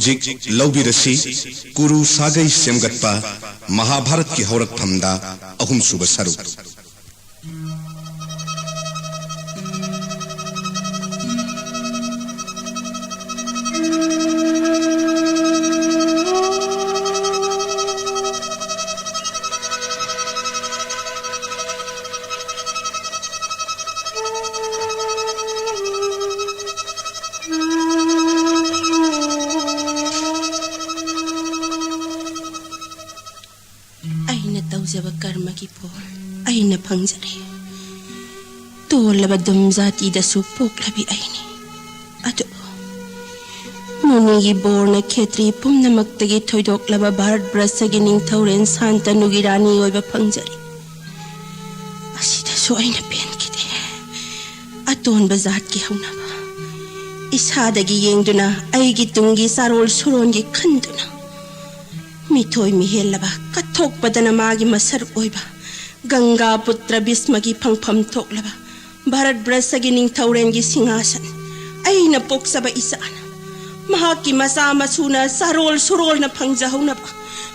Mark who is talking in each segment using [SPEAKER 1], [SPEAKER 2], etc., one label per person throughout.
[SPEAKER 1] हौजिक लौबिरसी कुरु सागै सेमगत्पा महाभारत की हौरकफमदा अहुमसुब सरुक
[SPEAKER 2] कर्म की पोल अइना फंगजरे तोलबा दुम जाति दसु पोक्लबी अइनी अदो मुनिगी बोर्न क्षेत्री पुम्नमक्तगी थोइदोक्लबा भारत ब्रसगी निंगथौरेन शांतनुगी रानी ओइबा फंगजरे असिदसु अइना पेनखिदे अतोनबा जातकी हौनबा इसादगी येंगदुना अइगी तुंगी सारोल सुरोनगी खंदुना मिथोय मिहेलबा कथोक बदना मागी मसर ओइबा गंगा पुत्र भीष्मगी फंगफम थोकलबा भारत ब्रसगी निंगथौरेनगी सिंहासन अइना पोक्सबा इसाना महाकी मसा मसुना सारोल सुरोलना फंगजहौनबा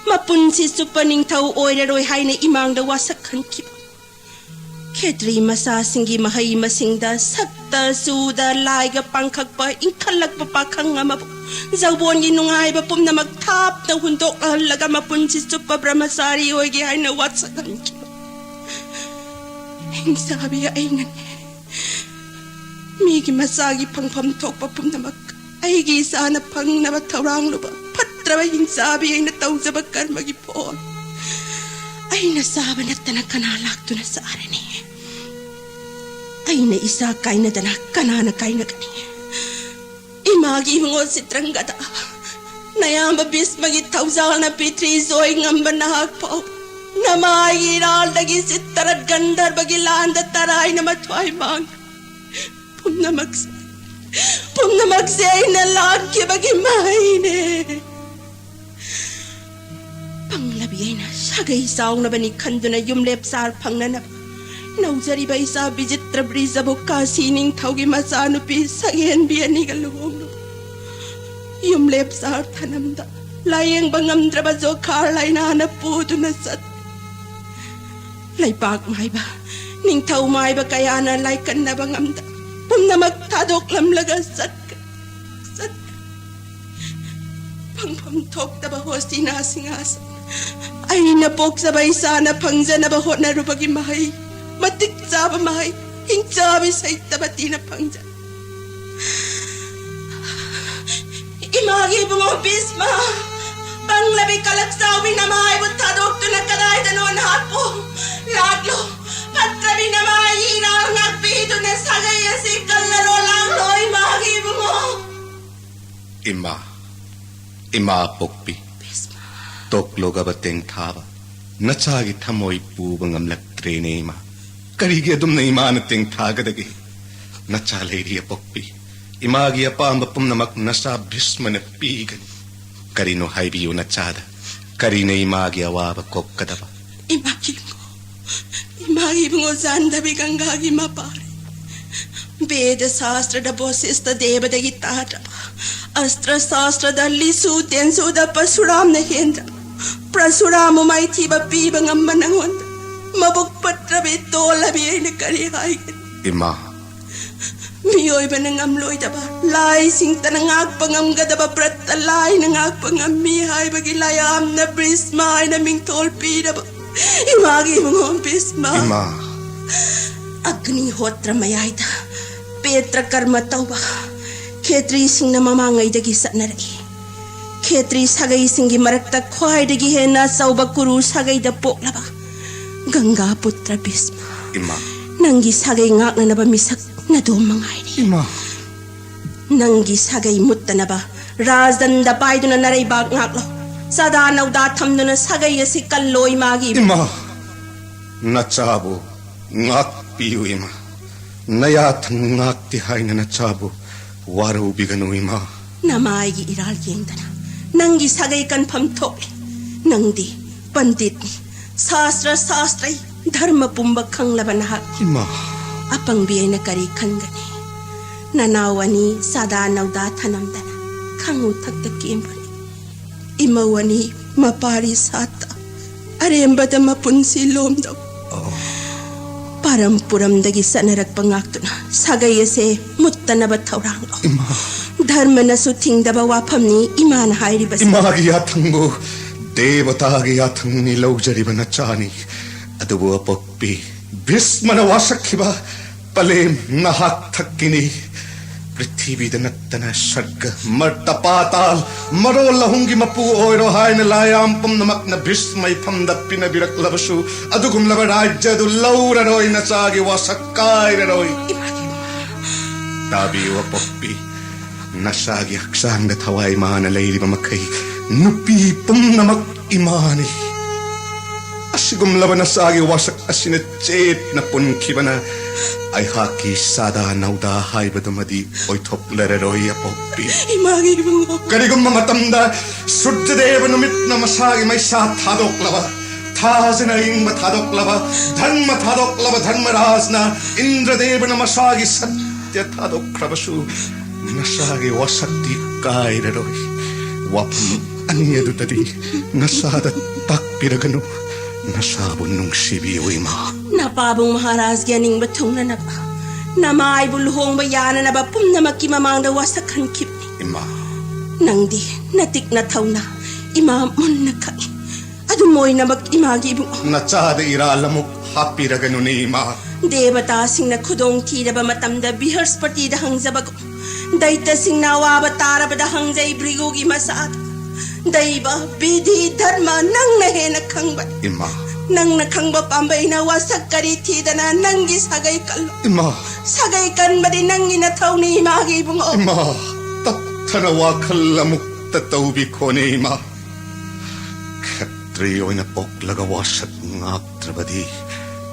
[SPEAKER 2] मपुंसी सुप निंगथौ ओइररोय हाइना इमांगदा वासक खनखिबा क्षेत्री मसा सिंगी महई मसिंगदा सक्ता सुदा लाइगा पांखकपा इंखलकपा पाखंग अमबु जौबोनगी नुंगाइबा पुम्नमक थापना हुंदोकहल्लगा मपुंसी सुप ब्रह्मचारी ओइगे हाइना वासक खनखिबा हिंसाबी अइनने मीगी मसागी फंगफम थोकपा पुम्नमक अइगी इसाना फंगनबा थौरांगलुबा फत्रबा हिंसाबी अइना तौजबा कर्मगी पोल अइना साबा नत्तना कना लाक्तुना सारने अइना इसा काइनदना कनाना काइनगनी इमागी इमंगो सित्रंगदा नयाम भीष्मगी थौजाना पित्री जोय ngamba nahak pau namaigi raldagi sittarad gandharvagi landa taraina matwai mang pumnamak se aina lakya bagi maine panglabi aina sagai saungna bani khanduna yumlep sar phangnana नौजरी बैसा विचित्र ब्रिजबो काशी निंगथौगी मचानुपी सगेन बियानी गलुंगनु युमलेप सार थनमदा लायेंग बंगमद्रबा जोखार लाइनाना पुदुना सत लाइपाक माइबा निंगथौ माइबा कयाना लाइकन्ना बंगमदा पुम्नमक थादोकलमलगा सत फंगफम थोक्तबा होस्तिना सिंहासन अइना पोक्सबा इसाना फंगजनबा होटनरुबगी महई मतिक जाबा महई हिंचाबी सहितबा तीना फंगजा इमागी बुंगो भीष्मा बंगलाबी कलक सावी नमाय बुत्था दोक्तुना कदाय दनोन हापो लागलो पत्रबी नमाय रांगक पीदुने सगय से कल्लरो लागलो इमागी बुंगो इमा पोक्पी भीष्मा तोकलोगा बतेंग थाबा नचागी थमोई पूबंगम लक्त्रेने इमा करीगे दुमने इमान तेंग थागदगी नचा लेरिया पोक्पी इमागी अपांब पुम्नमक नशा भीष्मने पीगनी करीनो हाइबियो नचादा करीने इमागी अवाब कोक्कदबा इमागी बुंगो जानदबी गंगागी मापारे वेद शास्त्र डबोसिस्त देवदगी ताटबा अस्त्र शास्त्र दल्ली सूतेन सुदा परशुराम ने हेंद्र परशुराम माइथी बपीब ngamba nangonda mabuk patrabe tolabi aina kari haigin
[SPEAKER 1] ima
[SPEAKER 2] miyoy ba nangamloy daba lai sing tanangak pangamgadaba pratta lai nangak pangammi hay bagilayam na brisma na mingtol pidaba imagi mong bisma
[SPEAKER 1] ima
[SPEAKER 2] agni hotra mayaida petra karma tauba क्षेत्री सिंह न ममांगई दगी सनरगी क्षेत्री सगई सिंगी मरक्ता ख्वाई दगी है ना सौबा कुरु सगई द पोक्लबा गंगा पुत्र भीष्म
[SPEAKER 1] इमा
[SPEAKER 2] नंगी सगई ngaknanaba misak na do mangairi
[SPEAKER 1] ima
[SPEAKER 2] नंगी सगई मुत्तनबा राजदंदा पाइदुना नरै बाग ngaklo सदा नौदा थमदुना सगई असि कल्लोई मागी
[SPEAKER 1] ima nachabu ngak piu ima nayat ngak ti haina nachabu वारो बिगनो इमा
[SPEAKER 2] नमाइगी इराल येंगदना नंगी सगई कन्फम थोले नंगदी पंडित शास्त्र धर्म पुंब खंगलबना
[SPEAKER 1] इमा
[SPEAKER 2] अपंग बियना करी खंगनी ननावनी सदा नौदा थनमदना khangу thakta kembani imawani mapari sata arembada mapunsi lomdo parampuramdagi sanarakpa ngaktuna sagay ase muttanaba thauranglo dharmana su thingdaba wafamni imana hairibasi
[SPEAKER 1] imagi yathangbu devatagi yathangni laujariba nachani adubu apokpi bhismana wasakhiba palem nahak thakkini prithivida nattana sarga marta patal marol lahungi mapu oiro haina layam pumnamak na bhismai phamda pina birak labasu adugum laba rajya du laura roi nachagi wasakai roi tabi apokpi nasagi aksang da thawai mana leiriba makai nupi pumnamak imani asigum laba nasagi wasak asina chet na punkibana ai haki sada nauda haibadumadi oithok lereroi apokpi
[SPEAKER 2] imagi bungo
[SPEAKER 1] karigum matamda sujjadeva numit na masagi mai sa thadok laba thazna ingma thadok laba dharma rajna indradeva na masagi satya thadok krabasu nasagi wasakti kaireroi wapam anyadutadi nasada takpiraganu nasabun nung sibi uima
[SPEAKER 2] napabong maharaj gyaning batung na naba namay bulhong bayana na ba pumnamaki mamangda wasakan kipni
[SPEAKER 1] ima
[SPEAKER 2] nangdi natik na thaw na ima mun na kai adumoy na mag imagi bungo
[SPEAKER 1] nachada iralamuk hapiraganu ni ima
[SPEAKER 2] devata sing na khudong thidaba matamda biharspati da hangzabago daita sing na waba taraba da hangjai brigogi masad daiba bidhi dharma nang na hena khangba
[SPEAKER 1] ima
[SPEAKER 2] nang na khangba pambay na wasak kari thidana nangi sagay kallo
[SPEAKER 1] ima
[SPEAKER 2] sagay kan badi nangi na thaw ni imagi bungo
[SPEAKER 1] ima tathana wakhallamuk tatawbi khone ima khatri oina poklaga wasak ngaktrabadi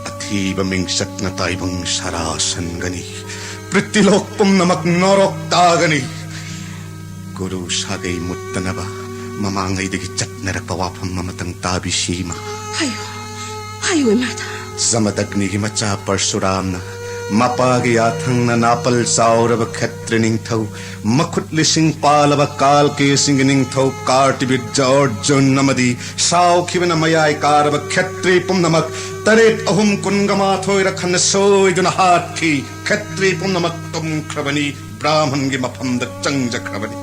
[SPEAKER 1] athiba mingsak na taibang sarasan gani pritilok pumnamak norok tagani guru sagay muttanaba mamangay dagi chatnarak pawapam mamatang tabi sima
[SPEAKER 2] hayo imata
[SPEAKER 1] zamadagni macha parsuram na mapagi athang na napal sauraba khatrining thau makut lising palaba kal ke singning thau kartibit jorjun namadi saw khibana mayai karaba khatri pumnamak taret ahum kungama thoira khan soiduna hathi khatri pumnamak tum khrabani brahman gi mafam da changja khrabani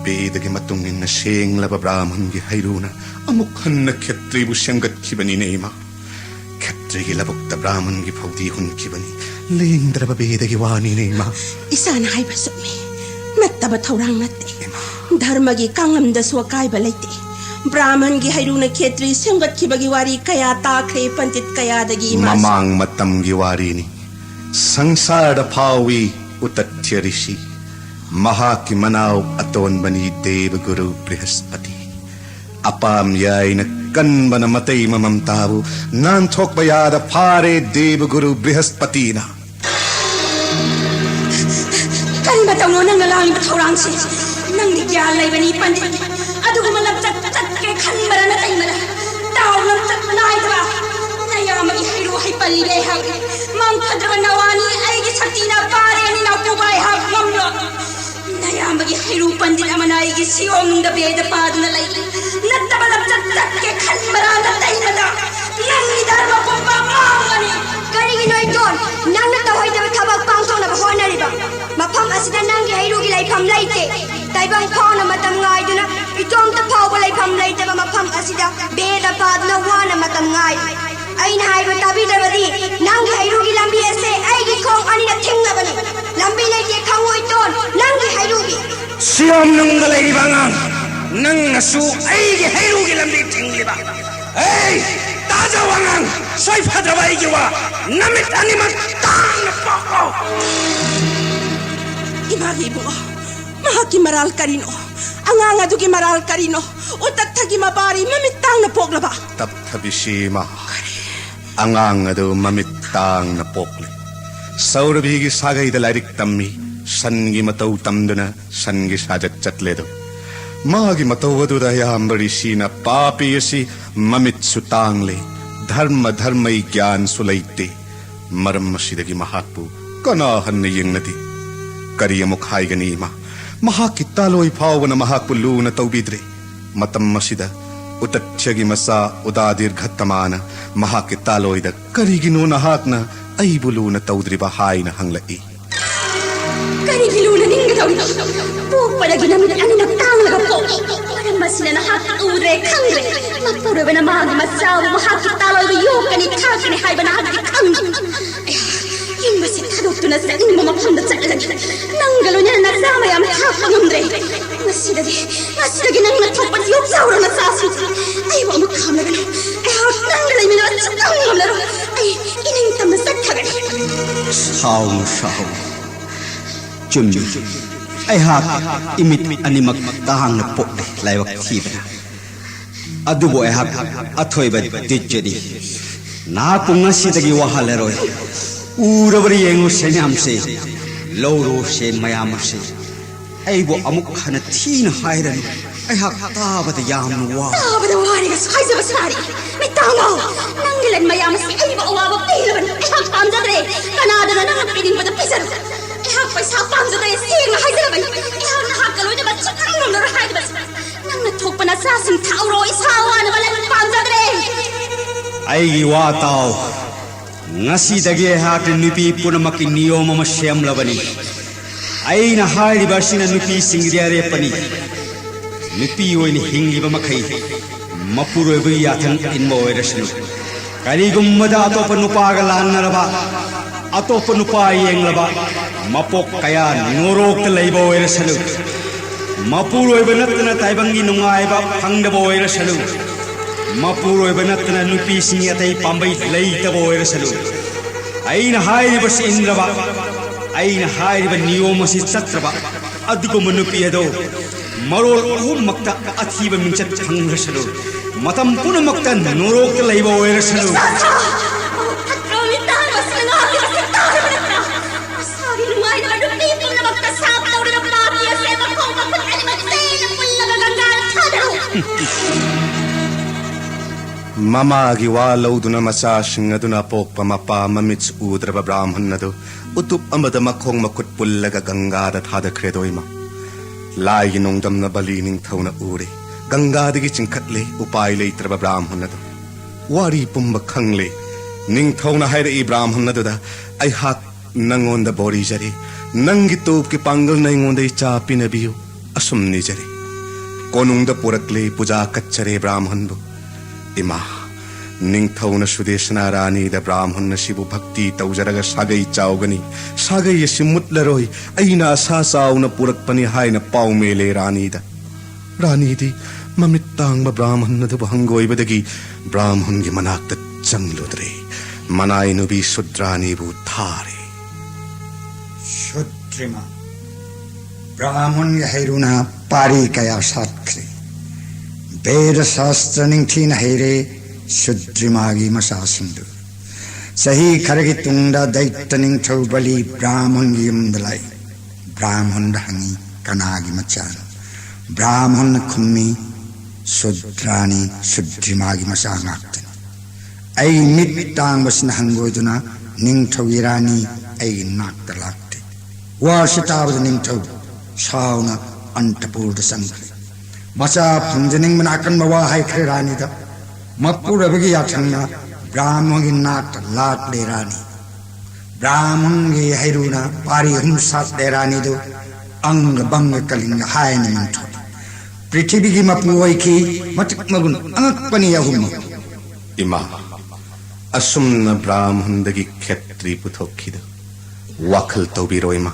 [SPEAKER 1] bedagi matungin na seng laba brahman gi hairuna amuk hanna khatri bu syangat khibani neima khatri gi labuk da brahman gi phawdi hun khibani lengdraba bedagi wani neima
[SPEAKER 2] isana hay basumi nattaba thaurang natte dharma gi kangam da swakai balaite brahman gi hairuna khetri syangat khibagi wari kaya takre pantit kaya dagi
[SPEAKER 1] mamang matam gi wari ni sangsar da phawi utathya rishi mahaki manaw aton bani deva guru brihaspati apam yai na kanba na matay mamamtabu nanthok bayada phare deva guru brihaspati na
[SPEAKER 2] kani matawno nang nalangin bathorang si nang digyan lay bani pandit adugo malab chat ke khanbara na taymala tawlam chat manay daba nayama gi hiru hay palile hag mang khadra nawani ay gi saktina pare ni na pubay hag mamlo nayama gi hiru pandit amanay gi siom nung da beda paduna lay nattabalab chat ke khanbara na taymala nang idarwa pumba mangani
[SPEAKER 3] karigino iton nang nataway da thabak pangthong na bahonariba mafam asida nangi hairugi laifam laite taibang phawna matam ngaiduna itomta phawba laifam laitaba mafam asida beda padna wana matam ngai aina haiba tabidabadi nangi hairugi lambi ase aigi khong anina thingnabani lambi laite khangoi ton nangi hairugi
[SPEAKER 4] siom nungga lairi bangang nang nasu aigi hairugi lambi thingliba hey taja wangang soy phadraba aigi wa namit animat tang na pako
[SPEAKER 2] imagi bungo mahaki maral karino anganga dugi maral karino utat thagi mabari mamitang na poglaba
[SPEAKER 1] tapthabishima angang adu mamitang na pokli saurabhi sagai da lairik tammi sangi matau tamduna sangi sajat chatledo magi matau adu da yambari sina papi yasi mamit sutangle dharmai gyan sulaite maram masidagi mahatpu kana hanne yengnati kariya mukhai ganima mahaki taloi phawna mahakpu luna tawbidre matam masida utathyagi masa udadir ghattamana mahaki taloida karigino nahakna aibu luna tawdriba haina hanglai
[SPEAKER 3] karigi luna ninga tawna pupalagi namit ani nagtanglaga po para masina nahak ure khangre mapuro na magi masaw mahaki taloida yokani thakani haiba nahak khang yin basi thadok na sa inmo mapamda chalagi nanggalo niya nagsama yam thapangumre masida nang nathapan yok zawra na sasu ay wa makhamlaga no ay hot nangalay mina changlamlaro ay ining tamasak thagani
[SPEAKER 5] Saw chum ay hak imit animak tahang na po laywak thiba adubo ay hak athoy ba dijjedi na punga sidagi wahaleroy urabari yengu senyamse loro sen mayamse ay bo amuk khana thin hairan ay hak tabada yam wa
[SPEAKER 3] tabada wari ga sai sa sari may tango nanggilan mayamas ay bo awa pilaban ay hak pamjadre kanada na nang pining pada pisan ay hak paisa pamjadre sing hay dalaban ay hak nakakalo na bat sakang na rahay bas nang nathok pa na sa sing tauro isawa na balan pamjadre
[SPEAKER 5] ay wa taw ngasi dagi hak nupi punamaki niyom ma siyam labani ay na hari basina nupi singriare pani nupi oini hingi ba makai mapuro ba yathang inmo oirasnu kali gummada atopa nupa ga lanaraba atopa nupa yenglaba mapok kaya norok leiba oirasnu mapuro ba natna taibangi nungai ba phangda oirasnu mapuro ba natna nupi singatai pambai leita oirasnu aina hari bas indraba aina hari ba niyom si chatraba adgo manupi ado marol ahum makta athiba mingchat thangrasanu matam puna makta norok leiba oirasanu
[SPEAKER 3] atromi taras na ngati bas tarabana sabi lumay na dupi puna makta sap tawri na papiya se makong makot animat se na pulla gagangal thadaro
[SPEAKER 1] mama gi walaw duna masa singaduna pokpa mapa mamits udraba brahmanadu utup amada makhong makut pullaga gangada thada khredoima lai nongdam na balining thawna ure gangada gi chingkhatle upai leitraba brahmanadu wari pumba khangle ning thawna haira I brahmanadu da ai hak nangonda bori jare nangi top ki pangal nai ngonde cha pinabiu asumni jare konungda purakle puja kachare brahmanbu ima ning thawna sudeshna rani da brahman shibu bhakti tawjaraga sagai chaugani sagai simutlaroi aina sa sauna purak pani haina paumele rani di mamittang ba brahman da bhangoi badagi brahman gi manakta changludre manai nubi sudrani bu thare
[SPEAKER 6] Shutrima brahman gi hairuna pari kaya satkre Veda Shastra ning thin haire Shudrimagi masasindu Sahi kharagi tungda daitaning thawbali Brahman yumdalai Brahman hangi kanagi machan Brahman khummi Sudrani Shudrimagi masangaktan Ay mittang basna hangoiduna ning thawirani ay naktalakte Warshitabad ning thaw sauna antapurda sangkre Masa phangjaning manakan mawa hai khrani da mapurabagi yathangna brahman gi nat lat le rani brahman gi hairuna pari hum sat le rani do ang bang kaling hai ni mantho prithvi gi mapuoi ki matik magun angak pani yahum
[SPEAKER 1] ima asumna brahman dagi khetri puthokhida wakhal tawbiroima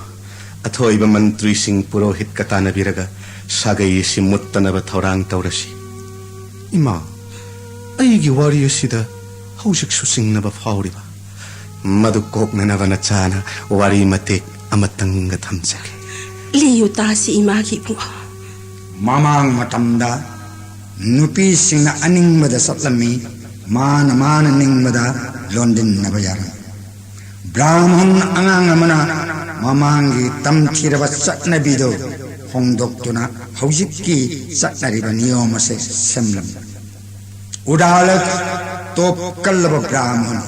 [SPEAKER 1] athoiba mantri sing purohit katana biraga sagai simuttanaba thorang taurasi ima aigi wari asida hausik susingnaba fauriba madu koknanaba nachana wari matek amatanga thamjage
[SPEAKER 2] liyu tasi imagi bunga
[SPEAKER 6] mamang matamda nupi singna aningmada satlami mana ningmada londin nabayara brahman angang amana mamangi tamthiraba satnabido hongdoktuna haujikki satnariba niyomase semlam udalak top kallaba brahman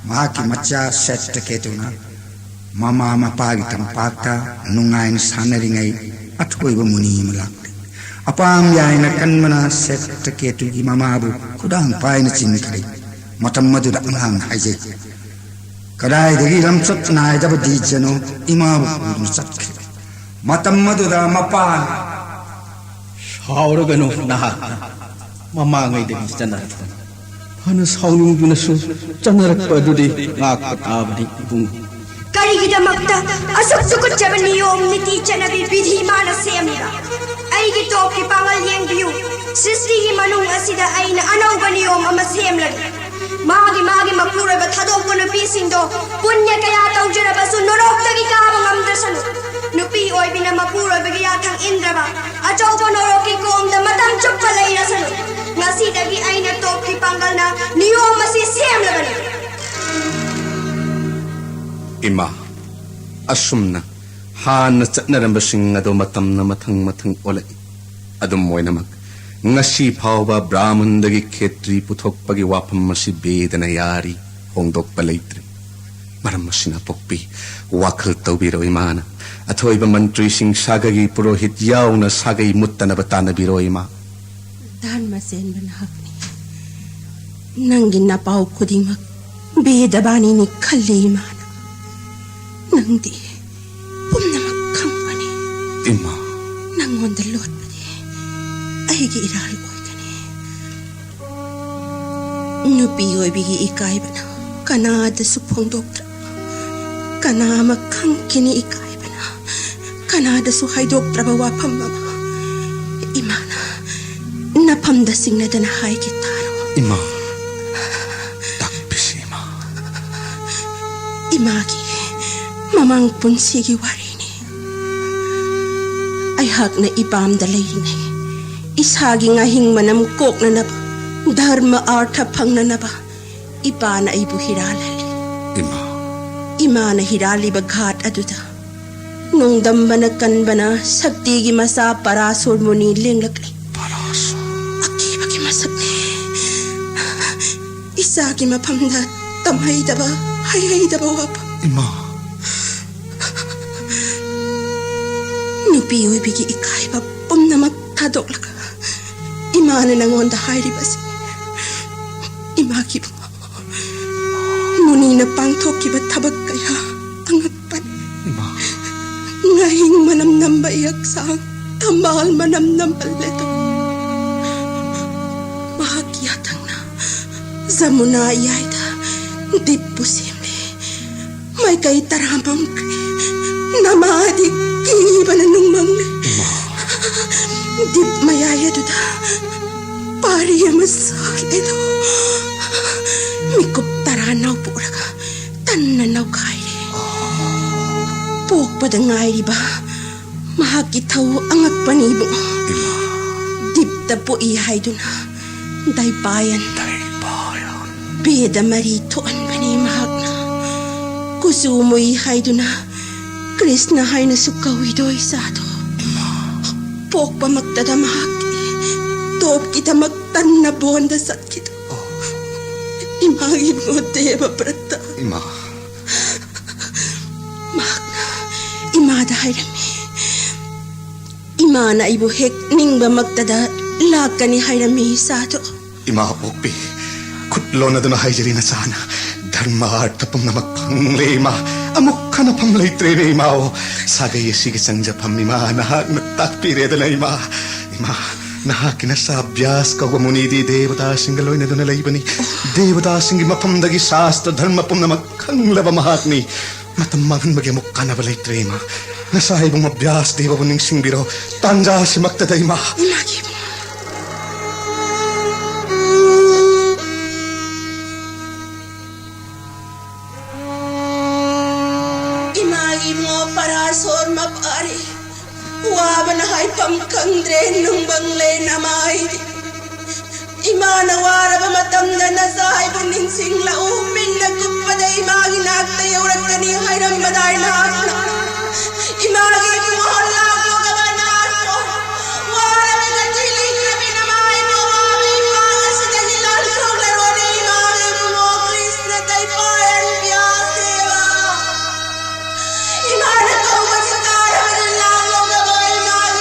[SPEAKER 6] mahaki macha set ketuna mama mapagi tampakta nungain sanaringai अथोइब मुनि मलाक्ति अपाम यायना कन्मना सेट केतुगी ममाबु कुदांग पायना चिनखरि मतम मदुदा अंगांग हाइजे कदाइदगी लमचत नायदब दीजनो इमाबु पुदु चटखि मतम मदुदा मपान
[SPEAKER 7] सावरगनो नहा ममांगैदगी चनरक हन सावनिंगदुनसु चनरकपदुदि ngakpataabdi ibung
[SPEAKER 3] ꯀꯔꯤꯒꯤꯗꯃꯛꯇ ꯑꯁꯨꯛ ꯆꯨꯀꯠꯆꯕ ꯅꯤꯌꯣꯝ ꯅꯤꯇꯤ ꯆꯠꯅꯕꯤ ꯕꯤꯙꯤ ꯃꯥꯅ ꯁꯦꯝꯂꯤꯕ ꯑꯩꯒꯤ ꯇꯣꯞꯀꯤ ꯄꯥꯡꯒꯜ ꯌꯦꯡꯕꯤꯌꯨ ꯁ꯭ꯔꯤꯁꯇꯤꯒꯤ ꯃꯅꯨꯡ ꯑꯁꯤꯗ ꯑꯩꯅ ꯑꯅꯧꯕ ꯅꯤꯌꯣꯝ ꯑꯃ ꯁꯦꯝꯂꯒꯦ ꯃꯥꯒꯤ ꯃꯄꯨꯔꯣꯏꯕ ꯊꯥꯗꯣꯛꯄ ꯅꯨꯄꯤꯁꯤꯡꯗꯣ ꯄꯨण्ꯌ ꯀꯌꯥ ꯇꯧꯖꯔꯕꯁꯨ ꯅꯣꯔꯣꯛꯇꯒꯤ ꯀꯥꯕ ꯉꯝꯗ꯭ꯔꯁꯅꯨ ꯅꯨꯄꯤ ꯑꯣꯏꯕꯤꯅ ꯃꯄꯨꯔꯣꯏꯕꯒꯤ ꯌꯥꯊꯪ ꯏꯟꯗ꯭ꯔꯕ ꯑꯆꯧꯕ ꯅꯣꯔꯣꯛꯀꯤ ꯀꯣꯝꯗ ꯃꯇꯝ ꯆꯨꯞꯄ ꯂꯩꯔꯁꯅꯨ ꯉꯁꯤꯗꯒꯤ ꯑꯩꯅ ꯇꯣꯞꯀꯤ ꯄꯥꯡꯒꯜꯅ ꯅꯤꯌꯣꯝ ꯑꯁꯤ ꯁꯦꯝꯂꯕꯅꯤ
[SPEAKER 1] Ima, asumna, hana chatnarambasing ado matamna mathang olai. Adum moinamak, ngasi phawba brahmandagi khetri puthokpagi wapam masi bedana yari hongdok palaitri. Maram masina pokpi, wakhal tawbiro imana. Athoiba mantri sing sagagi purohit yauna sagai muttana batana biro ima.
[SPEAKER 2] Dharma sen banhakni. Nangin napaw kudimak, bedabani ni khalli imana. Nangdi, pumnamak kangpani.
[SPEAKER 1] Ima.
[SPEAKER 2] Nangonda lotpadi, aygi iral oydani. Nupi oybigi ikaybana, kanada supong doktra. Kanama kangkini ikaybana, kanada suhay doktra bawapam mama. Imana, napamda singnada na hay kitaro.
[SPEAKER 1] Ima. Takpisi ima.
[SPEAKER 2] Imagi. Mamang punsigi warini. Ay hak na ipam dalayinay. Ishagi nga hingmanam kok na naba. Dharma artha pang na naba. Ipa na ibu hiralali.
[SPEAKER 1] Ima.
[SPEAKER 2] Ima na hirali baghat aduda. Nung damba na kanbana sagtigi masa parasol mo ni linglagli.
[SPEAKER 1] Paraso.
[SPEAKER 2] Aki bagi masagni. Isagi mapamda tamay daba. Hayay daba wapa.
[SPEAKER 1] Ima.
[SPEAKER 2] Nupi oybigi ikayba pumnamak tadokla. Imana nangonda hayribasi. Imagi mo. Muni na pangtokiba tabag kaya angagpan.
[SPEAKER 1] Ima.
[SPEAKER 2] Ngahing manamnam bayak sang tambal manamnam paleto. Mahagyatang na zamuna iyayda di pusimli. May kay taramang namadik kiba na nung mangli. Di mayaya duda pariya masal ito. Mikup taranaw po raga tananaw kairi. Pok pa dangay ba mahakitaw ang agpanibo. Dipta po ihay duna daybayan. Beda maritoan ba ni mahak na kusumo ihay duna Krishna hay na sukawi doy sa ato. Pok pa magtadamahak top kita magtan na bonda sa kita. Imagi mo deba prata.
[SPEAKER 1] Ima.
[SPEAKER 2] Mahak na imada hay rami. Ima na ibuhek ning ba magtada laka ni hay rami sa ato.
[SPEAKER 1] Ima pokpi. Kutlo na doon na hayjari na sana. Dharma arta pang na magpanglema. Amok ka na pang laitre na ima o. Sagay sige sang japam ima. Nahag natakpire na ima. Ima. Nahag kinasabiyas ka wamunidi devata singgaloy na doon na laibani. Devata singgi mapamdagi sasta dharma pang na magkanglaba mahak ni. Matamagan magyamok ka na balaitre ima. Nasahay mong mabiyas deva puning singbiro. Tanja si magtada ima.
[SPEAKER 2] Imagi mo. Parasor mapari waba na hay pamkangdre nung bangle namay imana wara ba matamda na sahay buning singla uming nagkupada imagi nagtayaw ragtani hay rambaday na atna imagi muhala ko kabanan ko wara ba nagtiling na binamay mo wami mga sa dahilan kong laro ni imagi mo Krishna tay payan biyaseva Imana kau masakara dengan langlo gabai imagi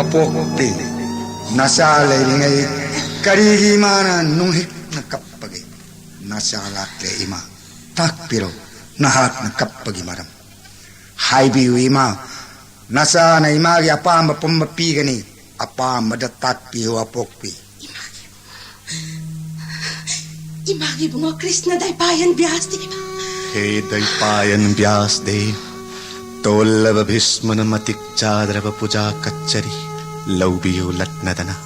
[SPEAKER 6] ꯑꯄꯣꯛꯄꯤ ꯅꯆꯥ ꯂꯩꯔꯤꯉꯩ ꯀꯔꯤꯒꯤ ꯏꯃꯥꯅ ꯅꯨꯡꯍꯤꯛꯅ ꯀꯞꯄꯒꯦ ꯅꯆꯥ ꯂꯥꯛꯂꯦ ꯏꯃꯥ ꯇꯥꯛꯄꯤꯔꯣ ꯅꯍꯥꯛꯅ ꯀꯞꯄꯒꯤ ꯃꯔꯝ ꯍꯥꯏꯕꯤꯌꯨ ꯏꯃꯥ ꯅꯆꯥꯅ ꯏꯃꯥꯒꯤ ꯑꯄꯥꯝꯕ ꯄꯨꯝꯕ ꯄꯤꯒꯅꯤ ꯑꯄꯥꯝꯕꯗ ꯇꯥꯛꯄꯤꯌꯨ ꯑꯄꯣꯛꯄꯤ
[SPEAKER 2] Imagi bungo Krishna Daipayan Vyasdeva.
[SPEAKER 1] Hey Daipayan Vyasdev, Tollava Bhismana Matik Chadrava Puja Kachari, Laubiyo Latnadana,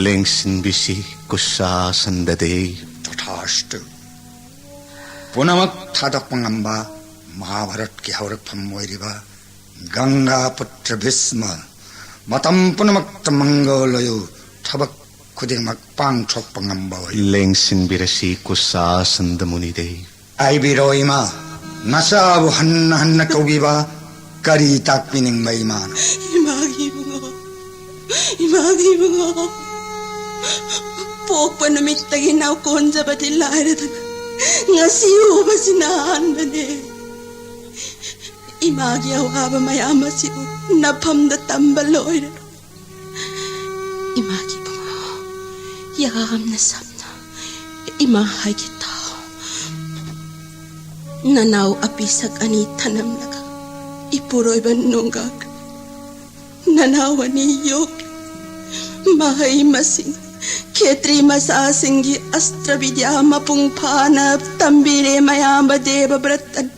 [SPEAKER 1] Lengsin Bishi Kusha Sandade.
[SPEAKER 6] Tathastu. Punamak Thadak Pangamba, Mahabharat ki Haurapam Moiriva, Ganga Putra Bhisma, Matam Punamak Tamangolayu, Tabak Kudimak Pang Chok Pangamba.
[SPEAKER 1] Lengsin Birashi Kusa Sandamunide.
[SPEAKER 6] Ay biro ima, nasa buhanna hanna kaugiba, kari takpining maiman.
[SPEAKER 2] Imagi bungo. Pok panamit taginaw konza batilay na ngasiyo ba sinahan ba ne? Imagi awaba mayama siyo, napam na tambaloy na. Imagi bungo, yakam na samna, imahay kita. Nanaw apisag ani tanam naga, ipuroy banunggag. Nanaw ani yok, mahay masing, ketri masasinggi astra vidya mapungpana, tambire mayamba deva bratan.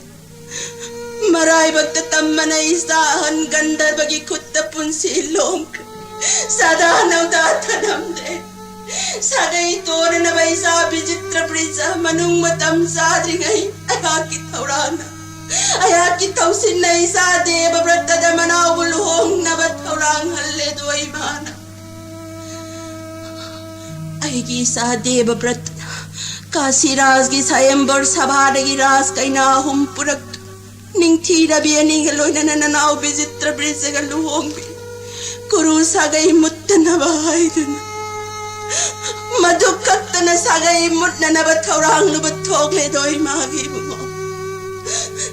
[SPEAKER 2] Maray bagtatamma na isahan gandar bagi kutta punsilong, sadanaw datanam de. Sagay ito na ba isa bijitra prisa manung matam sadri ngay ayakit taurana ayakit tausin na isa de babrata da manawuluhong na bat taurang haledo ay mana ay gisa de babrata kasi ras gi sayembar sabhada gi ras kay na humpurak ning tira biya ning haloy na nananaw bijitra prisa galuhong kuru sagay mutta na bahay dun Madukak na sagay imut na nabatawrang nabatog le doy magi mo.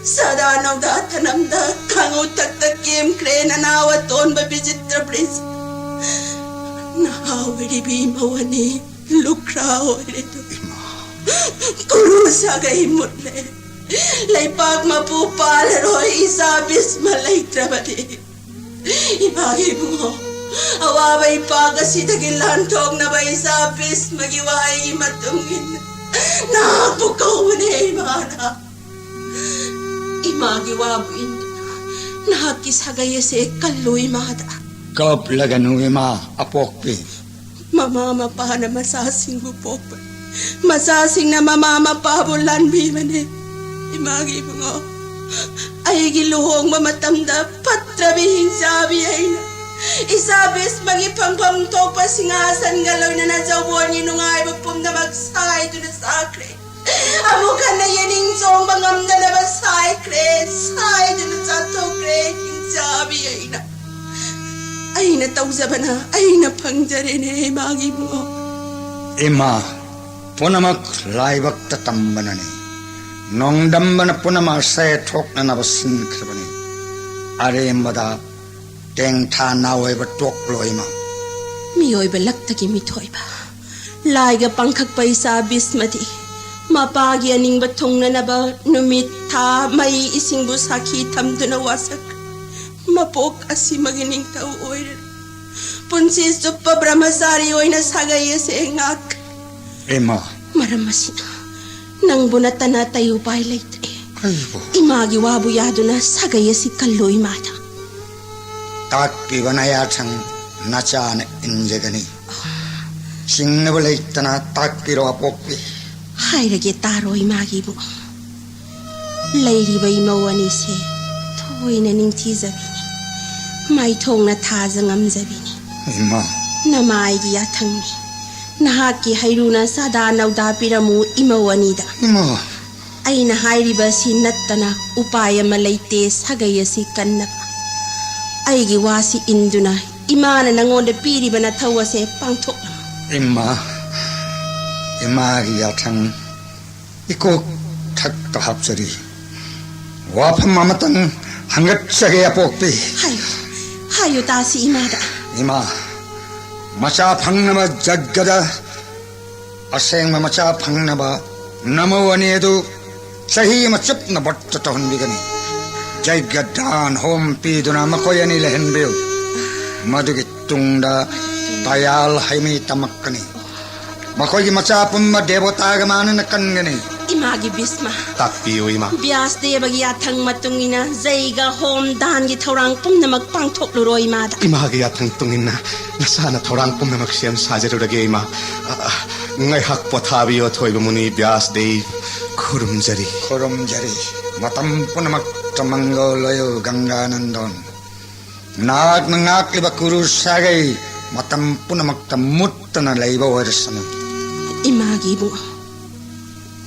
[SPEAKER 2] Sadanaw da tanamda kangutak takim kre na nawaton babijitra bris. Nahawiri bimawani lukraw ito. Kuru sagay imut le. Laypag mapupal roy isabis malay trabadi. Ibagi mo. Awabay pagasi tagilantog na ba isapis magiway matungin napukaw na imana imagiwabuin nakisagayase kaloy mada
[SPEAKER 6] Kaplaganu ima apokpi
[SPEAKER 2] mamama pa na masasing bupok masasing na mamama pa bulan bimane imagi mo ay giluhong mamatamda patrabihing sabi ay na Isabis magipangpang topa singasan galaw na nasabuan nyo nga ibagpum na magsay doon na sakre. Amo ka na yaning song bangam na nabasay kre, say doon na sa to kre, yung sabi ay na. Ay na tawsa ba na, ay na pangjarin eh, magi mo.
[SPEAKER 6] Ima, punamak laibak tatambanan eh. Nong damba na punamak sayatok na nabasin kasaban eh. Are mada, Teng ta naway batok loy ma.
[SPEAKER 2] Miyoy balak tagi mitoy ba? Laiga pangkag pa isabis mati. Mapagi aning batong na naba numita may ising busaki tam do na wasak. Mapok asi magining tao oy. Punsis do pa bramasari oy na sagay sa engak.
[SPEAKER 6] Ema.
[SPEAKER 2] Maramasin nang bunatan na tayo pa ilait eh. Imagi wabuyado na sagay si kaloy mata.
[SPEAKER 6] Takpi banayatang nacha na injagani. Singnabulay tana takpiro apokpi.
[SPEAKER 2] Hay lagi taro imagi mo. Lady ba imawani se, toy na ning tizabini. May tong na tazang amzabini.
[SPEAKER 6] Ima.
[SPEAKER 2] Na may giyatang mi. Nahaki hayruna sa danaw dapira mo imawanida.
[SPEAKER 6] Ima.
[SPEAKER 2] Ay nahayri ba sinatta na upaya malayte sagaya si kanap. Ay giwasi induna imana nangonda piri ba na tawa se pangtok.
[SPEAKER 6] Ima. Ima giyatang iko tak tahapsari. Wapam mamatang hanggat sagay apokpi.
[SPEAKER 2] Hayo ta si imada.
[SPEAKER 6] Ima, macha phangnaba jaggada asengma macha phangnaba namawani edu sahi machup na batta tahunbigani jaigadan hom piduna makoyani lehenbeu madugi tungda tayal haimi tamakkani makoy macha pumma devota gamana nakangani
[SPEAKER 2] Imagi Bisma.
[SPEAKER 1] Takpiyo ima.
[SPEAKER 2] Bias de bagyatang matungina zaiga hom dan gi thorang pum na magpangthok luro imada.
[SPEAKER 1] Imagi atang tungin na nasana thorang pum na magsiyam sajarurage ima. Ngay hak pothabiyo thoiba muni bias de khurumjari.
[SPEAKER 6] Khurumjari matam punamak tamangoloyo ganganandon nag nangak liba kuru sagay matam punamak tamuttana laiba warsana.
[SPEAKER 2] Imagi bunga.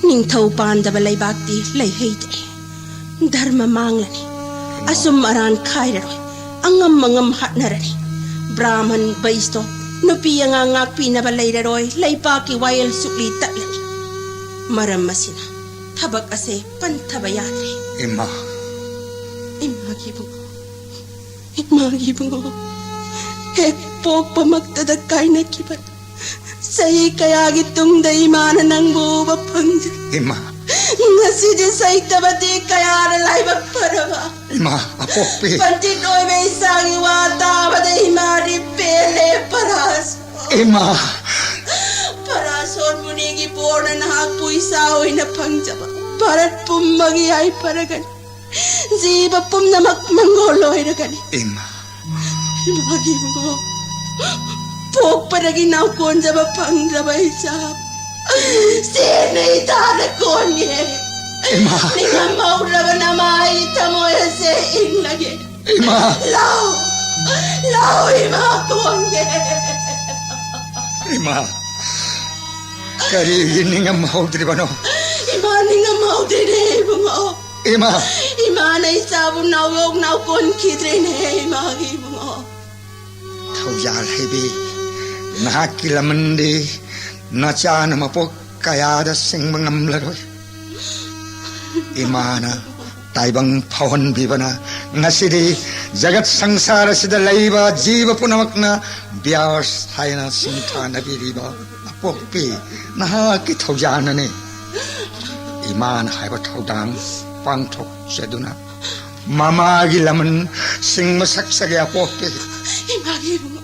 [SPEAKER 2] Ningthau pandaba laibakti lai heidre dharma manglani asum aran khairaroi angam mangam hatnarani brahman baisto nupi anga ngakpi na balairaroi laipaki wayel sukli tatlani maram masina thabak ase panthaba yadre imagi bungo hek pok pamaktada kaina kibat Say kaya gitong da imana ng buba pangja.
[SPEAKER 6] Ima.
[SPEAKER 2] Nasidi say tabati kaya ralay magparaba.
[SPEAKER 6] Ima, apopi.
[SPEAKER 2] Panti ko'y may isang iwata ba da imari pele paras.
[SPEAKER 6] Ima.
[SPEAKER 2] Parason mo nigi porna na hapoy saoy na pangjaba. Parat pumagi ay paragan. Ziba pum na magmangoloy na gani.
[SPEAKER 6] Ima.
[SPEAKER 2] Imagi mo. Pok panaginaw kon sa mapangdraba isap. Sino itana kon ye?
[SPEAKER 6] Ima.
[SPEAKER 2] Ningamaw na ba na maita mo sa inlagi?
[SPEAKER 6] Ima.
[SPEAKER 2] Lao, ima kon ye.
[SPEAKER 6] Ima. Kari ningamaw di ba no?
[SPEAKER 2] Ima ningamaw din eh, bungo.
[SPEAKER 6] Ima.
[SPEAKER 2] Ima na isabong nawag na kon kidrin eh, imagi bungo.
[SPEAKER 6] Tawyal hebi. Nakilamandi na siya na mapok kaya da sing mangamlaroy. Imana taibang pahon biba na nasidi jagat sangsara sida laiba jiba punamak na biyas hay na sinta na biriba apokpi nahaki tawyana ni. Imana hay ba tawdang pangtok siya duna. Mamagi laman sing masaksagi apokpi.
[SPEAKER 2] Imagi bungo.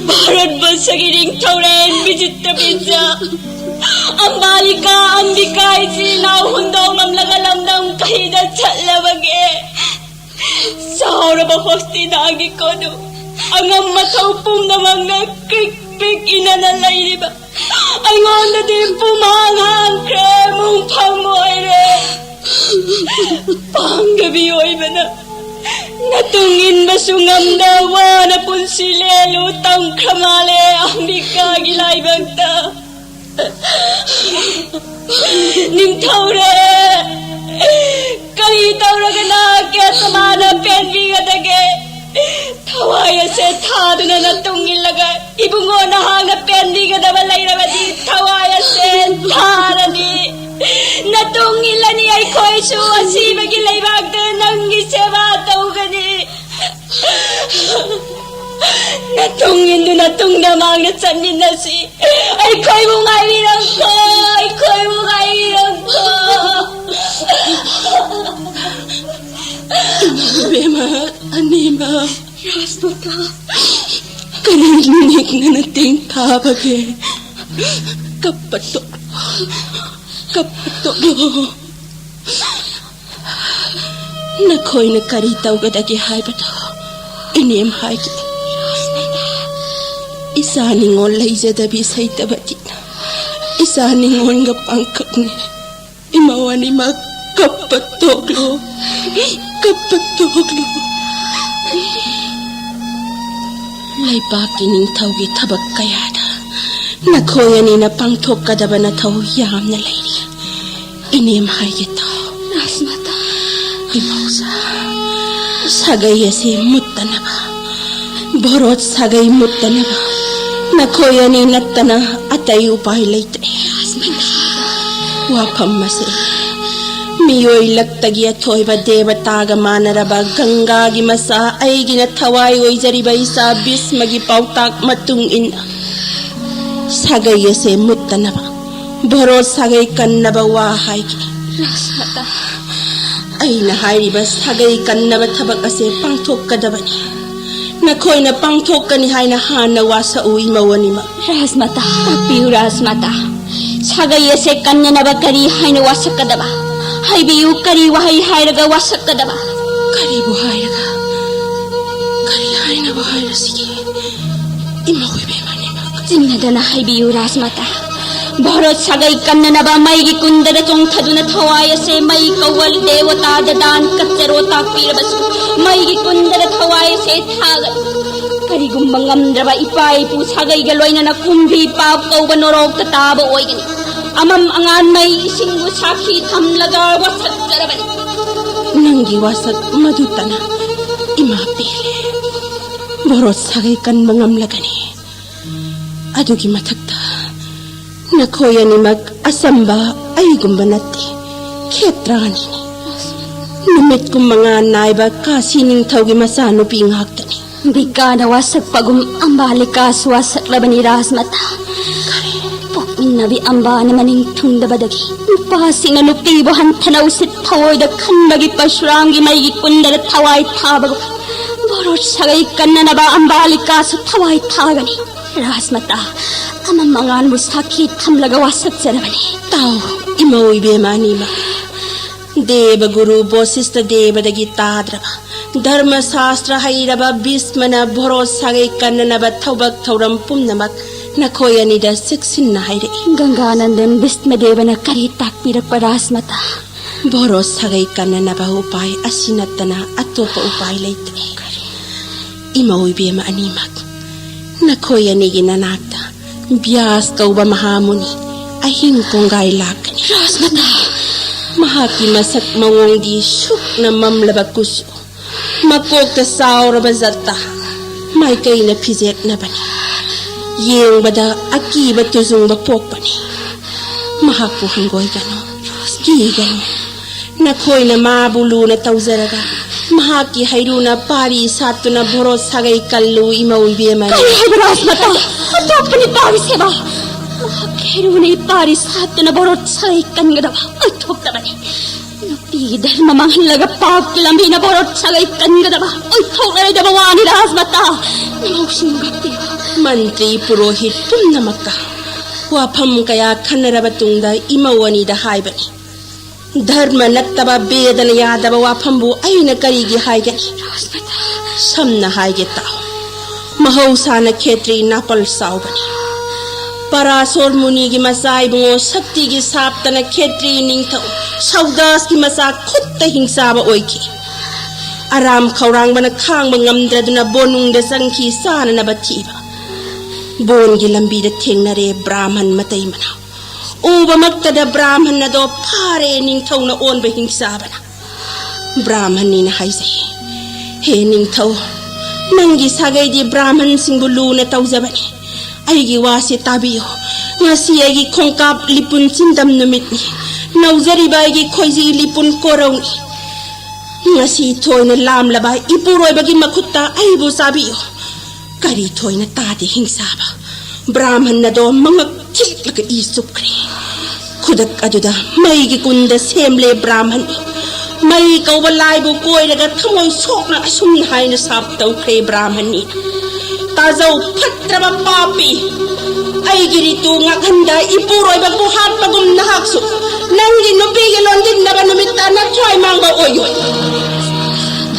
[SPEAKER 8] Barat basagiring tauren bijita pizza. Ang balika ang bikay sinaw hundong mamlagalamdang kahida chalabage. Sa hora ba hosti dagi ko do. Ang matawpong na mga kikpik inanalay diba. Ang onda din pumanghang kremong pangoyre. Panggabi oy ba na? Natungin masungam dawa na punsilelo tang kamale ang bikagilay bagta. Ning taure kami taura kana kaya samana pengi gadage tawaya se thadu na natungin laga ibungo na hanga pendi gadabalay ramadi tawaya se tharani natungin lani ay koy su asibagi laybagta nang iseba tawgani natungin do natung namang natsanin na si ay koy mo ngairang ko ay koy mo ngairang ko
[SPEAKER 2] Bema, anima.
[SPEAKER 8] Raspo ka
[SPEAKER 2] Kaninig na nating tabage. Kapatok. Nakoy nakaritaw gadagi hay ba to? Inim hay ki. Isa ningon laysa dabi say tabatit. Isa ningon nga pangkak ni. Imawan ni magkapatoklo. Lay bakining tawgi tabag kayada. Nakoy anina pangthokkadaba na thau yamna leiri. Inim haige tau.
[SPEAKER 8] Rasmata.
[SPEAKER 2] Imausa. Sagay ase muttanaba. Borot sagay muttanaba. Nakoy anina tana atay upay leite.
[SPEAKER 8] Rasmata.
[SPEAKER 2] Wapam mase. Miyoy lagtagi atoy ba deba taga manaraba ganga gi masa ay ginataway oy jariba isa bis magi pautak matung ina. Sagay ase muttanaba. Borot sagay kannaba wahay ki.
[SPEAKER 8] Rasmata.
[SPEAKER 2] Ay nahayriba sagay kannaba tabak ase pangthokkadaba ni. Nakoy na pangthokka ni hay na hanawa sa uwi mawanima.
[SPEAKER 8] Rasmata. Tapiu Rasmata. Sagay ase kanya na ba kari hay na wasakadaba. Hay biyu kari wahay hay raga wasakadaba.
[SPEAKER 2] Kari buhay raga. Kari hay na buhay na sige. Imakoy be manima.
[SPEAKER 8] Zinadana hay biyu Rasmata. Borot sagay kanna na ba may gikundada tong taduna thawaya se may kawal dewata dadan katserota pirabasu may gikundada thawaya se thagat kari gumbangam draba ipai pu sagay galoy na nakumbi pa kaw banorog tataba oygani amam angan may isinggu sakhi thamlaga wasat jarabani
[SPEAKER 2] Nanggi wasat madutana imapile. Borot sagay kan mangamlagani. Adugi matakta. Nakoy ni mag asamba ay gumbanati. Ketrani ni. Numit kong mga naiba kasining tawgi masano pinghagtani.
[SPEAKER 8] Di ka na wasak pagum ambali ka suwasak labani Rasmata pokmin nabi amba namaning tunda badagi pasi na lupibo hantanaw sit tawoy da kan magi pasrangi may gikundara taway tabag borot sagay kan na naba ambali ka sa taway tagani Rasmata amang mangan mo sakit hamlaga wasak sarabani
[SPEAKER 2] Tao imawi be manima. Deva guru bosista deva dagi tadraba. Dharma sastra hairaba bismana boros sagay kananaba tawbag tawram pumnamak nakoy ni da siksin na hayre.
[SPEAKER 8] Ganganandam bismadeva na karitak pirak Rasmata
[SPEAKER 2] Boros sagay kananaba upay asinatana atopa upay laite. Imawi be maanimak. Nakoy ni ginanakta. Biyas kau ba mahamuni ahing kong gailakani.
[SPEAKER 8] Rasmata
[SPEAKER 2] Mahaki masak mawong di syuk na mamlabag kuso. Makok ta saura bazata. May kay na pizet na bani. Yung bada aki ba tuzong bapok bani. Mahakpo hanggoy gano. Gi gano. Nakoy na mabulo na tawzaraga. Mahaki hayro na pari sato na boros sagay kalu imawi biyamani.
[SPEAKER 8] kaya Rasmata atop ni pari seba Kaya na ipari sato na borot sa ikan nga dawa. Ay, tawag na ba ni? Napigidal mamang laga pagkilambi na borot sa ikan nga dawa. Ay, tawag na dawa ni Rasmata. Namausin mo gati.
[SPEAKER 2] Mantri purohit pum na maka. Wapam kaya kanarabatong da imawani da haibani. Dharma nattaba beda na yadaba wapambu ay nakarigi haigani.
[SPEAKER 8] Rasmata.
[SPEAKER 2] Sam na haigita. Mahausa na ketri napal saubani. Parasor muni gi masay bungo sakti gi sapta na ketri ning tau saudas gi masa khutta hingsaba oiki aram khaurang bana khang bangamdra duna bonung de sangki sana na batiba bon gi lambi de thengnare brahman matai mana uba makta da brahman na do phare ning tau na on ba hingsaba na brahman ni na haise he ning tau nangi sagay di brahman singbulu na tau zabani Aigi wasi tabiyo. Ngasi aigi kongkap lipun sindam numit ni. Nauzari ba aigi koizi lipun koraw ni. Ngasi toy na lam laba ipuroy bagi makutta aibo sabiyo. Kari toy na tadi hingsaba. Brahman na do mga kit laga isup kri. Kudak aduda may gikunda semle Brahman ni. May kawalay bu koy laga tamoy sok na asumnahay na sabtaw kri Brahman ni. Tazaw patra papi ay girito nga kanda ipuroy bagbuhat pagum nahakso nanggi nupigilon din na banumita na try manga oyoy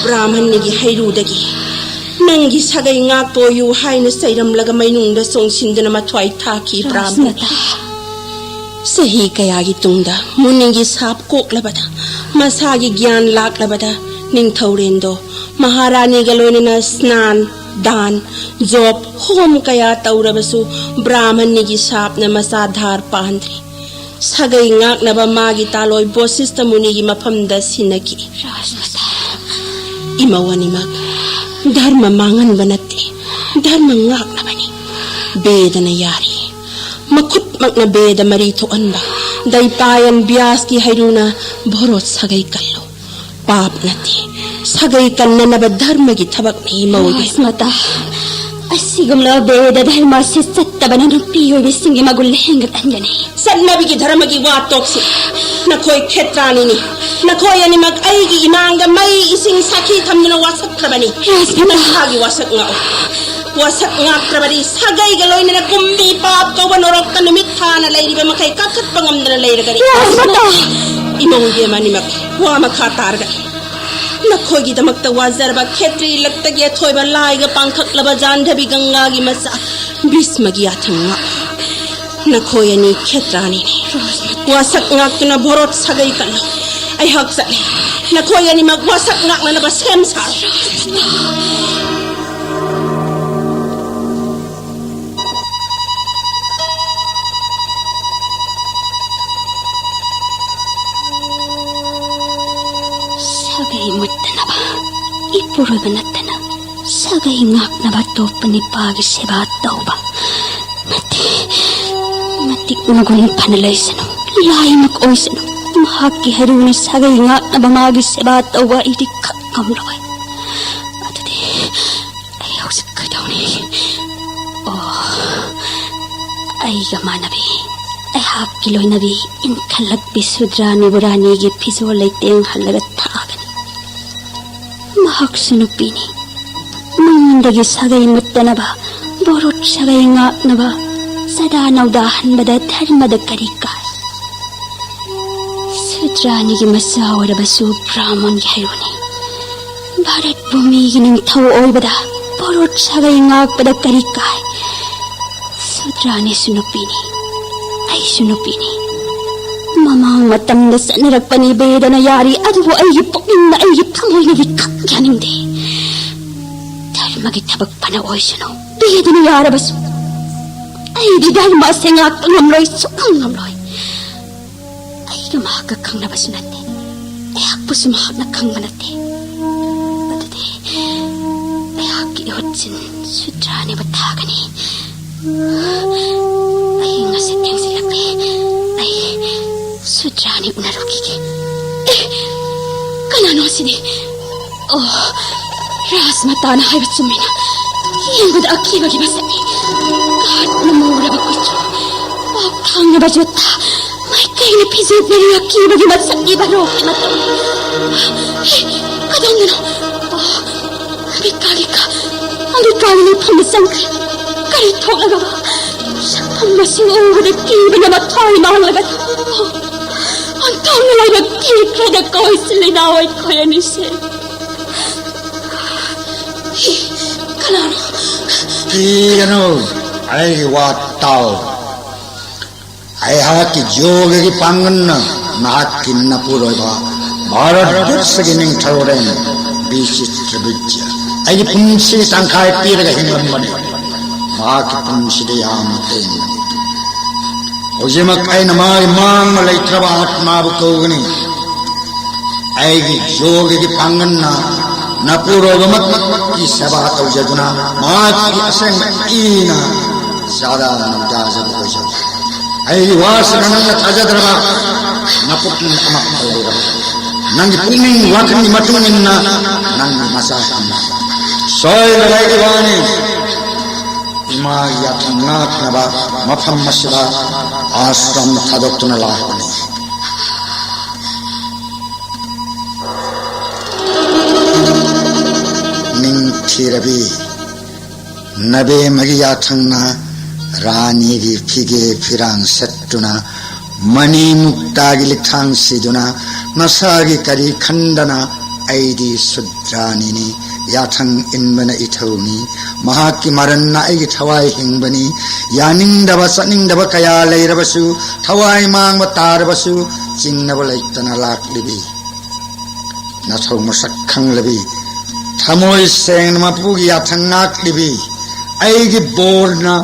[SPEAKER 2] Brahman nigi hayrudagi nanggi sagay nga po yu hay na sayram laga may nung da song sinda na matway taki Brahman sahi kaya gitungda muningi sap kok labada masagi gyan lak labada ning tawrendo महारानी गलोनिना स्नान दान जोप होम कया तौरबसु ब्राह्मणी की सापना मसा धार पांद्री सगई ngaknaba magi taloi bosista muni gi mafamda sinaki imawani mag dharma mangan banati dharma ngaknabani bedana yari makut magna beda mari to anba dai payan bias ki hairuna borot sagai kallo pap nati sagai kannana ba dharma gi thabak ni mawgi
[SPEAKER 8] mata asigumla beda dharma se sattabana nupi hobi singi magul hengat anjani
[SPEAKER 2] sannabi gi dharma gi wa toksi na koi khetrani ni na koi ani mag ai gi inanga mai ising sakhi thamna wasak krabani na hagi wasak ngao wasak ngak krabani sagai galoina na kumbi pap ko wanorok tanumit thana leiriba makai kakhat pangamdana leiragani imongge mani mak wa makha targa नखोई की दमकता वाजरबा खेत्री लगता गया थोईबा लाइगा पांखक लबा जानधबी गंगा की मसा भीष्म की आथंगा नखोई अनि खेत्रानी ने वासक ngak tuna borot sagai kallo ai hak sa nखोई ani mag wasak ngak na ba sem sa
[SPEAKER 8] sagai muttanaba ipuraba nattana sagai ngaknaba topani pagi seba tauba mati unagun panalaisano laimak oisano mahaki haruna sagai ngaknaba magi seba tauba iti kamlawai atade ayaw sakadauni ay gamanabi ay hakiloy nabi in khalak bisudrani burani gi phiso leiteng halaga thagani mahak sunupini mangdagi sagai muttanaba borot sagai ngaknaba sada naudahan bada dharmada karika sudrani gi masawara basu brahman gi hairuni bharat bhumi gi ningthau oibada borot sagai ngak bada karika sudrani sunupini ai sunupini mamang matamda sanarakpani bedana yari adubu ai pokninna ai thamoina gi kakyaningde dharmagi thabak pana oisano bedana yarabasu ai di dharma sengak ngamloi sukang ngamloi ai ga mahaka khangnabasu natte ai hakpusu mahakna khangbanate adade ai hakki hotsin sudrani bathagani ai ngase tengsilakle ai sudrani unarokige kanano sini rasmatana haibsumina yengud akiba gi basani kat namura bakucho thangna bajota mai kaina pizet neri akiba gi basani baro matam kadangna bikalika andikali phamsang kari tholaga sakam masing over kiba na mathai nalaga Antong nalay nagkikada ko isilinaway ko yan isi. Kalano?
[SPEAKER 6] Ano, ay wataw. Ay haki joga ki pangan na nahakin na puro ba. Bharat sa gining tauren bisitra bidya. Ay punsi tangkay piraga hingan mani. Maki punsi dayam ten. Ujimak ay namay mang malay trabahat mabukogani ay yoga ki pangan na napuro gamat ki sabat ujaduna maki aseng ina sada nagdazab kojo ay wasana nang tajadraba naputun amak malayra nang puning wakni matungin na nang masahan soy nalay diwani Imaya ngak naba mafam masira ashram thadokna lahani ning thirabi nabe magiya thangna rani gi phige phirang sattuna mani mukta gi lithang siduna nasagi kari khandana aidi sudrani ni yathang inbana ithoni mahaki maranna ai thawai hingbani yaning daba saning daba kaya leirabasu thawai mang batarabasu chingnaba leitana laklibi nathau masak khanglabi Thamoy seng mapugi atangak libi aigi borna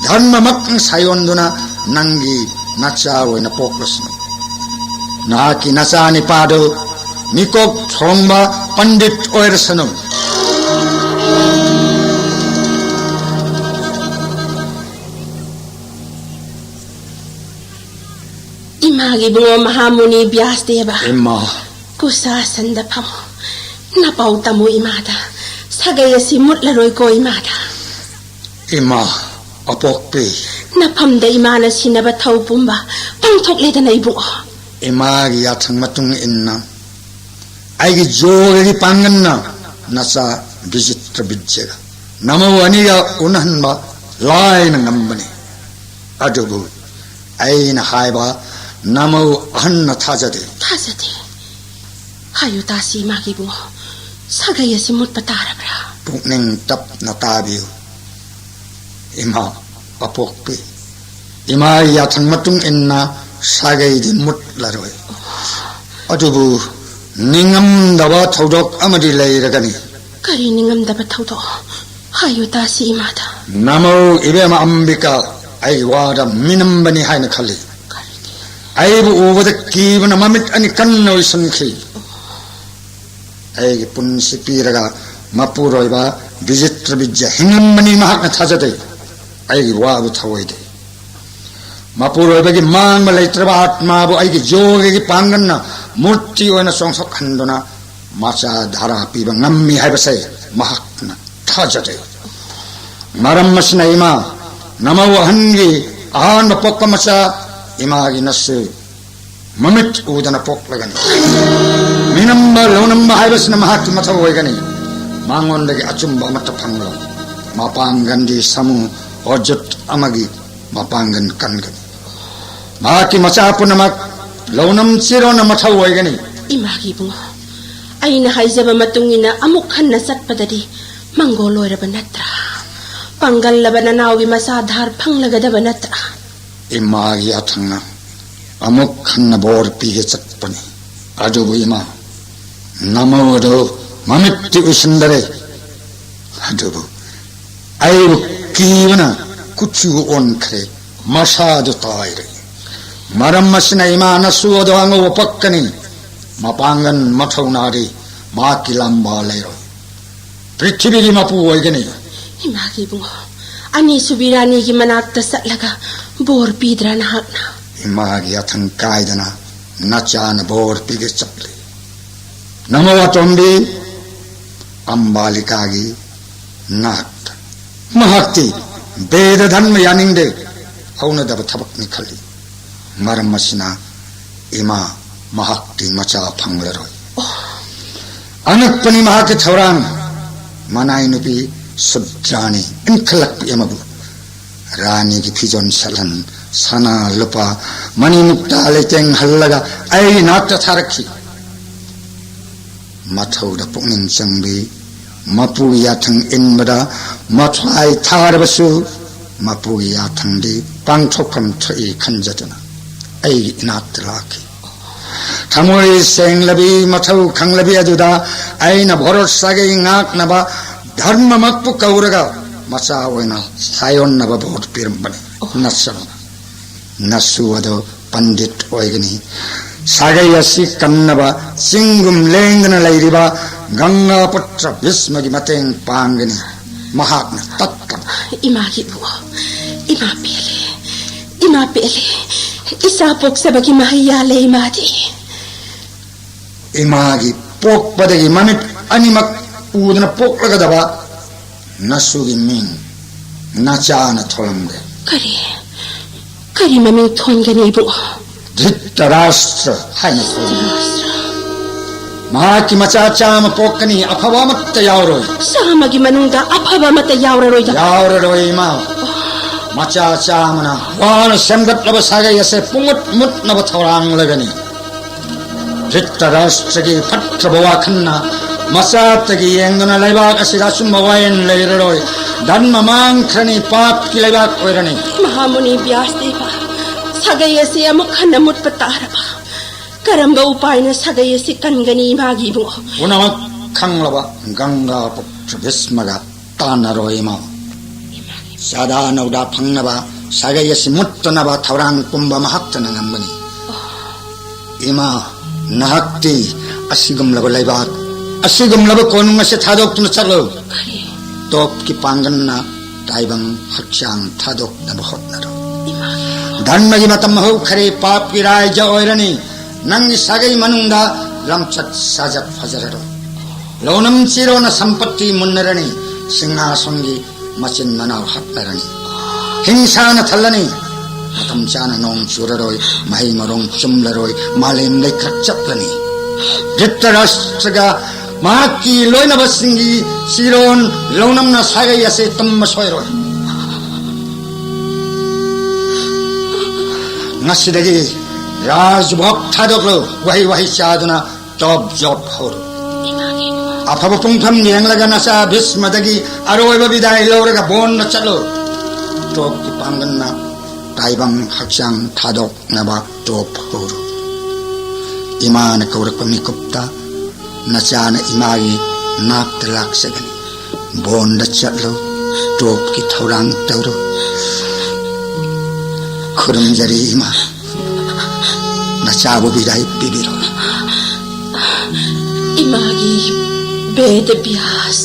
[SPEAKER 6] dharma makang sayonduna nangi nachawe na poklasno naki nachani pado mikok thomba pandit oirsano
[SPEAKER 2] Imagi bungo mahamuni Vyasdeva
[SPEAKER 6] Emma
[SPEAKER 2] kusa sanda pamo napauta mo imada sagaya si mutlaroy ko imada
[SPEAKER 6] Emma apokpe
[SPEAKER 2] napamda imana sinaba thau pumba pangthokle da nai bungo
[SPEAKER 6] Emma gi athang matung inna aigi jogi panganna nasa visitra bijjega namo aniya unhanba laina ngambane adubu aina haiba namo ahanna thajade
[SPEAKER 2] hayu tasi magi bungo sagaya si mut patarabra
[SPEAKER 6] pukning tap natabiu Emma apokpe Emma yathang matung inna sagai di mut laroi adubu ningam dawa thodok amadi leiragani
[SPEAKER 2] kari ningam daba thaudo hayu tasi imada
[SPEAKER 6] namo ibema ambika ai wada minambani haina khali ai bu ubada kibana mamit ani kannoi sankhi ai punsi piraga mapuroiba visitra bijja hingambani mahakna thajade ai wa bu thawaide mapuroiba gi mangma leitraba atma bu ai gi joge gi panganna murti oina songsok handona macha dhara piba ngammi haibase mahakna thajade maram masna ima namaw hangi ahan pokka macha ima gi nasu mamit udana poklagani minamba lonamba haibasna mahakna mathawoigani mangon lagi achumba mata phanglo mapangandi samu ojot amagi mapangan kangani maki macha punamak lonam chirona mathawoigani
[SPEAKER 2] imagi bungo aina haijaba matungina amuk hanna satpadadi mangoloiraba natra pangal labana nawi masadhar phanglagadaba natra
[SPEAKER 6] imagi athangna amuk hanna bor pige chatpani adubu ima namodo mamitti usundare adubu ayu kivana kuchu on khre masadu taire maram masna ima nasu odo ango pakkani mapangan mathaunari makilamba leiro prithivigi mapu oigani
[SPEAKER 2] imagi bungo ani subirani gi manakta satlaga bor pidra nahakna
[SPEAKER 6] imagi athang kaidana nachana bor pige chaple namo atombi ambalikagi nat mahakti veda dharma yaningde hauna daba thabak ni khali maram masina ima mahakti macha phanglaroi anakpani mahake thaurang manai nupi sudrani inkhalak yamabu rani ki phijon salan sana lupa mani mukta leteng hallaga ai nakta tharakhi mathauda pukning changbi mapu yathang inbada mathai tharbasu mapu yathang di pangthokam thai khanjatana ai inatraki thamoi senglabi mathau khanglabi aduda aina bhorosage ngak naba dharma makpu kauraga macha oina sayon naba bhot pirambani nasana nasu ado pandit oigani sagai asi kannaba singum lengna lairiba ganga putra bhismagi mateng pangani mahakna tatta
[SPEAKER 2] imagi bungo ima pele isa pok sabagi mahiyale imadi
[SPEAKER 6] imagi pok padagi mamit animak udana poklagadaba nasugi ming nachana tholamde
[SPEAKER 2] kari maming thongani bungo Dhritarashtra haina mahaki macha chama pokani aphaba matta yauroi samagi manungda aphaba matta yauroi ma macha chamana wan samgat laba saga yase pungut mut naba thorang lagani Dhritarashtra gi phatra bawa khanna macha tagi yengna laibak asira summa wayan leiroi dhanma mang khrani pap ki laibak oirani mahamuni Vyasdeva sagayasi amuk hanna mut pataraba karamba upayna sagayasi kangani magi bungo
[SPEAKER 6] unamak ꯈꯪꯂꯕ ꯒꯪꯒꯥ ꯄꯨꯇ꯭ꯔ ꯚꯤꯁꯃꯒ ꯇꯥꯟꯅꯔꯣꯏ ꯏꯃꯥ ꯆꯥꯗꯥ ꯅꯧꯗꯥ ꯐꯪꯅꯕ ꯁꯥꯒꯩ ꯑꯁꯤ ꯃꯨꯠꯇꯅꯕ ꯊꯧꯔꯥꯡ ꯄꯨꯝꯕ ꯃꯍꯥꯛꯇꯅ ꯉꯝꯒꯅꯤ ꯏꯃꯥ ꯅꯍꯥꯛꯇꯤ ꯑꯁꯤꯒꯨꯝꯂꯕ ꯂꯩꯕꯥꯛ ꯑꯁꯤꯒꯨꯝꯂꯕ ꯀꯣꯅꯨꯡ ꯑꯁꯤ ꯊꯥꯗꯣꯛꯇꯨꯅ ꯆꯠꯂꯨ ꯇꯣꯞꯀꯤ ꯄꯥꯡꯒꯜꯅ ꯇꯥꯏꯕꯪ ꯍꯛꯆꯥꯡ ꯊꯥꯗꯣꯛꯅꯕ ꯍꯣꯠꯅꯔꯣ ꯙꯔꯃꯒꯤ ꯃꯇꯝ ꯍꯧꯈ꯭ꯔꯦ ꯄꯥꯞꯀꯤ ꯔꯥꯏꯖ ꯑꯣꯏꯔꯅꯤ ꯅꯪꯒꯤ ꯁꯥꯒꯩ ꯃꯅꯨꯡꯗ ꯂꯝꯆꯠ ꯁꯥꯖꯠ ꯐꯖꯔꯔꯣꯏ ꯂꯧꯅꯝ ꯆꯤꯔꯣꯅ ꯁꯝꯄꯠꯇꯤ ꯃꯨꯟꯅꯔꯅꯤ ꯁꯤꯡꯍꯥꯁꯟꯒꯤ ꯃꯆꯤꯟ ꯃꯅꯥꯎ ꯍꯠꯅꯔꯅꯤ ꯍꯤꯡꯁꯥꯅ ꯊꯜꯂꯅꯤ ꯃꯇꯝ ꯆꯥꯅ ꯅꯣꯡ ꯆꯨꯔꯔꯣꯏ ꯃꯍꯩ ꯃꯔꯣꯡ ꯆꯨꯝꯂꯔꯣꯏ ꯃꯥꯂꯦꯝ ꯂꯩꯈꯠ ꯆꯠꯂꯅꯤ ꯙ꯭ꯔꯤꯇꯔꯥꯁꯇ꯭ꯔꯒ ꯃꯍꯥꯛꯀꯤ ꯂꯣꯏꯅꯕꯁꯤꯡꯒꯤ ꯆꯤꯔꯣꯟ ꯂꯧꯅꯝꯅ ꯁꯥꯒꯩ ꯑꯁꯤ ꯇꯨꯝꯕ ꯁꯣꯏꯔꯣꯏ ngasidaги rajbhok thadoklo wahi wahi chaduna top job horo afaba pungtham yenglaga nasa bhismadagi aroiba bidai loraga bon na chalo top ki panganna taibang hakchang thadok naba top horo imana kaurak pamikupta nachana imagi nak telak sagani bon da chalo top ki thaurang tauro Khurram जरी इमा नचाबो बिराई बिबिरो
[SPEAKER 2] इमागी बेद बियास